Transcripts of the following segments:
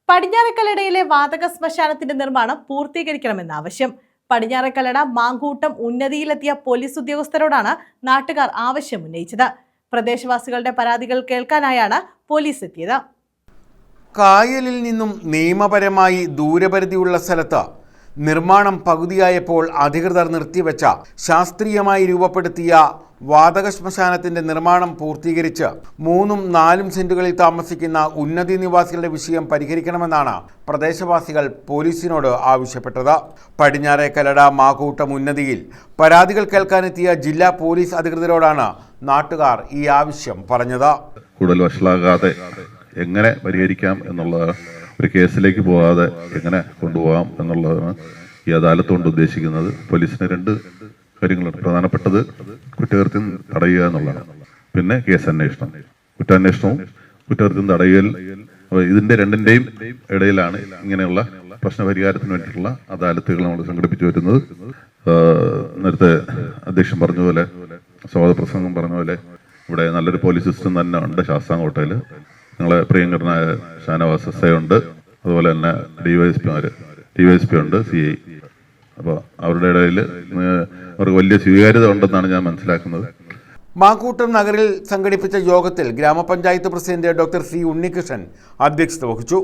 പടിഞ്ഞാറക്കല്ലടയിലെ വാതക ശ്മശാനത്തിന്റെ നിർമ്മാണം പൂർത്തീകരിക്കണമെന്ന ആവശ്യം. പടിഞ്ഞാറക്കല്ലട മാങ്കൂട്ടം ഉന്നതിയിലെത്തിയ പോലീസ് ഉദ്യോഗസ്ഥരോടാണ് നാട്ടുകാർ ആവശ്യം ഉന്നയിച്ചത്. പ്രദേശവാസികളുടെ പരാതികൾ കേൾക്കാനായാണ് പോലീസ് എത്തിയത്. കായലിൽ നിന്നും നിയമപരമായി ദൂരപരിധിയുള്ള സ്ഥലത്ത് നിർമ്മാണം പകുതിയായപ്പോൾ അധികൃതർ നിർത്തിവെച്ച ശാസ്ത്രീയമായി രൂപപ്പെടുത്തിയ വാതക ശ്മശാനത്തിന്റെ നിർമ്മാണം പൂർത്തീകരിച്ച് 3-4 സെന്റുകളിൽ താമസിക്കുന്ന ഉന്നതി നിവാസികളുടെ വിഷയം പരിഹരിക്കണമെന്നാണ് പ്രദേശവാസികൾ പോലീസിനോട് ആവശ്യപ്പെട്ടത്. പടിഞ്ഞാറേക്കല്ലട മാകൂട്ടം ഉന്നതിയിൽ പരാതികൾ കേൾക്കാനെത്തിയ ജില്ലാ പോലീസ് അധികൃതരോടാണ് നാട്ടുകാർ ഈ ആവശ്യം പറഞ്ഞത്. കൂടുതൽ വഷളാകാതെ എങ്ങനെ പരിഹരിക്കാം എന്നുള്ള ഒരു കേസിലേക്ക് പോകാതെ എങ്ങനെ കൊണ്ടുപോകാം എന്നുള്ളതാണ് ഈ അദാലത്ത് കൊണ്ട് ഉദ്ദേശിക്കുന്നത്. പോലീസിന് 2 കാര്യങ്ങളുണ്ട്. പ്രധാനപ്പെട്ടത് കുറ്റകൃത്യം തടയുക എന്നുള്ളതാണ്. പിന്നെ കേസ് അന്വേഷണം, കുറ്റാന്വേഷണവും കുറ്റകൃത്യം തടയൽ. ഇതിന്റെ രണ്ടിന്റെയും ഇടയിലാണ് ഇങ്ങനെയുള്ള പ്രശ്നപരിഹാരത്തിന് വേണ്ടിയിട്ടുള്ള അദാലത്തുകൾ നമ്മൾ സംഘടിപ്പിച്ചു വരുന്നത്. നേരത്തെ അധ്യക്ഷൻ പറഞ്ഞതുപോലെ, സ്വാഗതപ്രസംഗം പറഞ്ഞ പോലെ, ഇവിടെ നല്ലൊരു പോലീസ് സിസ്റ്റം തന്നെ ഉണ്ട്. ശാസ്താംകോട്ടയിൽ ഞങ്ങളെ പ്രിയങ്കരനായ ഷാനവാസ് എസ് ഐ ഉണ്ട്. അതുപോലെ തന്നെ ഡിവൈഎസ്പി ഉണ്ട്, CI. അപ്പോൾ അവരുടെ ഇടയിൽ അവർക്ക് വലിയ സ്വീകാര്യത ഉണ്ടെന്നാണ് ഞാൻ മനസ്സിലാക്കുന്നത്. മാങ്കൂട്ടം നഗറിൽ സംഘടിപ്പിച്ച യോഗത്തിൽ ഗ്രാമപഞ്ചായത്ത് പ്രസിഡന്റ് ഡോക്ടർ C. ഉണ്ണികൃഷ്ണൻ അധ്യക്ഷത വഹിച്ചു.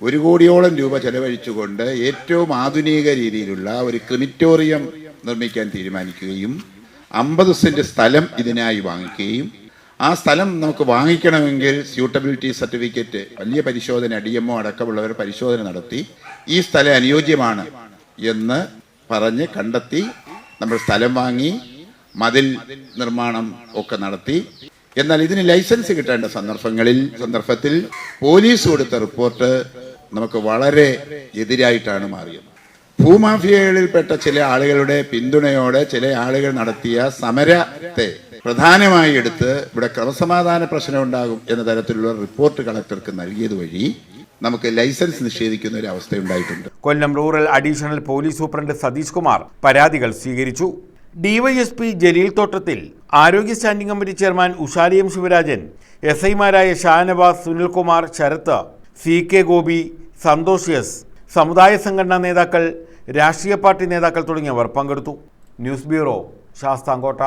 1 കോടിയോളം രൂപ ചെലവഴിച്ചുകൊണ്ട് ഏറ്റവും ആധുനിക രീതിയിലുള്ള ഒരു ക്രിമിറ്റോറിയം നിർമ്മിക്കാൻ തീരുമാനിക്കുകയും 50 സെന്റ് സ്ഥലം ഇതിനായി വാങ്ങിക്കുകയും, ആ സ്ഥലം നമുക്ക് വാങ്ങിക്കണമെങ്കിൽ സ്യൂട്ടബിലിറ്റി സർട്ടിഫിക്കറ്റ് വലിയ പരിശോധന, DMO അടക്കമുള്ളവർ പരിശോധന നടത്തി ഈ സ്ഥലം അനുയോജ്യമാണ് എന്ന് പറഞ്ഞ് കണ്ടെത്തി നമ്മൾ സ്ഥലം വാങ്ങി മതിൽ നിർമ്മാണം ഒക്കെ നടത്തി. എന്നാൽ ഇതിന് ലൈസൻസ് കിട്ടേണ്ട സന്ദർഭത്തിൽ പോലീസ് കൊടുത്ത റിപ്പോർട്ട് നമുക്ക് വളരെ എതിരായിട്ടാണ് മാറിയത്. ഭൂമാഫിയകളിൽപ്പെട്ട ചില ആളുകളുടെ പിന്തുണയോടെ ചില ആളുകൾ നടത്തിയ സമരത്തെ പ്രധാനമായി എടുത്ത് ഇവിടെ ക്രമസമാധാന പ്രശ്നം ഉണ്ടാകും എന്ന തരത്തിലുള്ള റിപ്പോർട്ട് കളക്ടർക്ക് നൽകിയത് വഴി നമുക്ക് ലൈസൻസ് നിഷേധിക്കുന്ന ഒരു അവസ്ഥ ഉണ്ടായിട്ടുണ്ട്. Kollam rural additional police superintendent Satheesh Kumar പരാതികൾ സ്വീകരിച്ചു. DYSP ജലീൽ തോട്ടത്തിൽ, ആരോഗ്യ സ്റ്റാൻഡിംഗ് കമ്മിറ്റി ചെയർമാൻ ഉഷാലിയം ശിവരാജൻ, SI മാരായ ഷാനവാസ്, സുനിൽകുമാർ, ശരത്ത്, CK ഗോപി, സന്തോഷ് S, സമുദായ സംഘടനാ നേതാക്കൾ, രാഷ്ട്രീയ പാർട്ടി നേതാക്കൾ തുടങ്ങിയവർ പങ്കെടുത്തു. News bureau, Sasthamkotta.